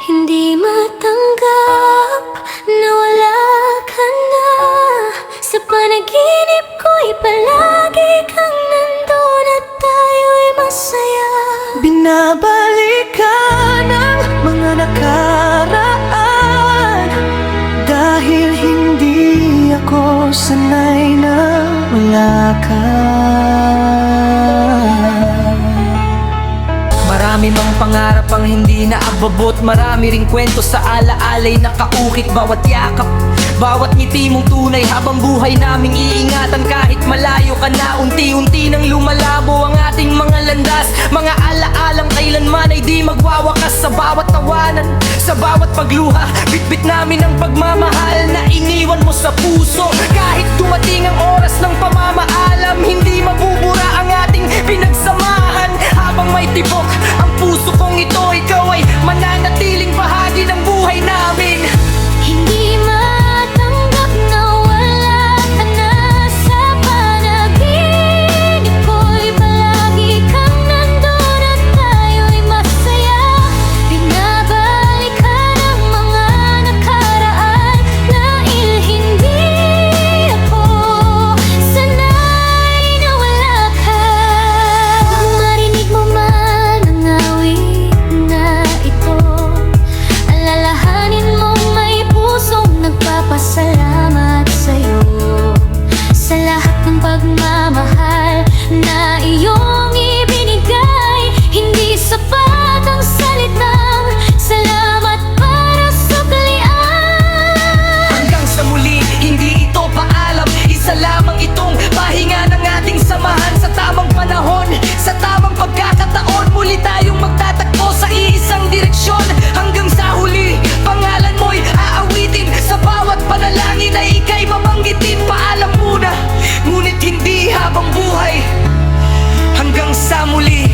Hindi matanggap na wala ka na. Sa panaginip ko'y palagi kang nandun at tayo'y masaya. Binabalikan ang mga nakaraan dahil hindi ako sanay na wala ka. Marami mang pangarap ang hindi naababot. Marami ring kwento sa alaalay nakaukit. Bawat yakap, bawat ngiti mong tunay habang buhay naming iingatan. Kahit malayo ka na, unti-unti nang lumalabo ang ating mga landas. Mga alaalang kailanman ay di magwawakas. Sa bawat tawanan, sa bawat pagluha, bitbit namin ang pagmamahal na iniwan mo sa puso. Kahit dumating ang oras ng pamamaalam, hindi mabubura ang ating pinagsamahan. Habang may tibok ang puso kong ito, ikaw ay mananatiling bahagi ng buhay namin. Hindi matanggap na wala ka na. Sa panaginip ko'y palagi kang nandun at tayo'y masaya. Binabalikan ang mga nakaraan dahil hindi ako sanay na wala ka. Kung marinig mo man ang awit na ito, alalahanin mo may pusong nagpapasalamat sa'yo sa lahat ng pagmamahal na iyong ibinigay. Hindi sapat ang salitang salamat para suklian. Hanggang sa muli, hindi ito paalam. Isa lamang itong pahinga ng ating samahan. Sa tamang panahon, sa tamang pagkakataon, muli tayong magtatakbo sa iisang direksyon. Hanggang sa huli, pangalan mo'y aawitin. Sa bawat panalangin ay ika'y mamanggitin. Paalam muna, ngunit hindi habang buhay. Hanggang sa muli.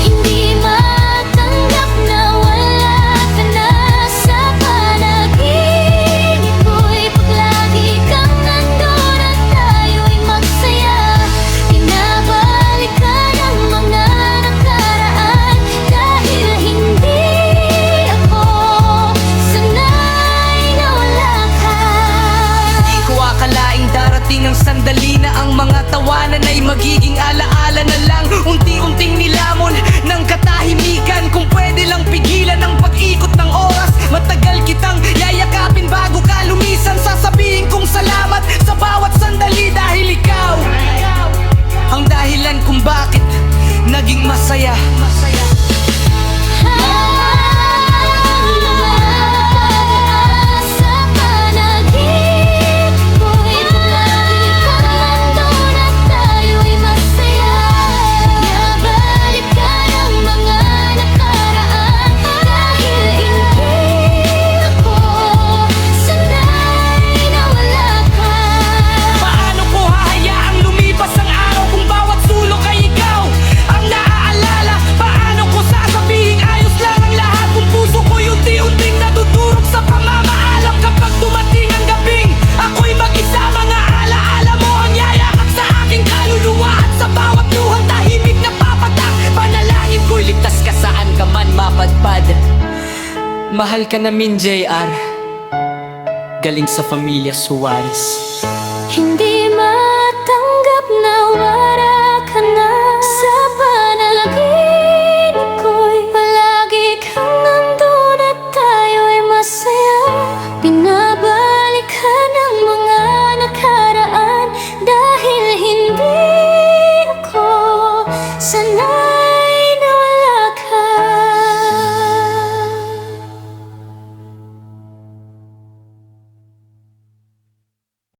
Hindi matanggap na wala ka na. Sa panaginip ko'y paglagi kang nandun at tayo'y magsaya. Binabalikan ang mga nakaraan dahil hindi ako sanay na wala ka. Di ko akalaing darating ang sandali na ang mga tawanan ay magiging alaala na lang. Unti-unting nilamon ng katahimikan. Kung pwede lang pigilan ang pag-ikot ng oras, matagal kitang yayakapin bago ka lumisan. Sasabihin kong salamat sa bawat sandali dahil ikaw ang dahilan kung bakit naging masaya. Sa panaginip ko'y palagi kang nandun at tayo'y masaya. Binabalikan ang mga nakaraan dahil hindi ako sanay na wala ka. Paano ko hahayaang lumipas ang araw kung bawat sulok ay ikaw ang naaalala? Paano ko sasabihing ayos lang ang lahat kung puso ko'y unti-unting natutulog sa pamamaalam? Kapag dumating ang gabing ako'y mag-isa, mga alaala mo ang yayakap sa aking kaluluwa. At sa bawat luhang tahimik na papatak, panalangin ko'y ligtas ka saan ka man mapadpad. Mahal ka namin, JR. Galing sa pamilya Suarez. Hindi matanggap na wala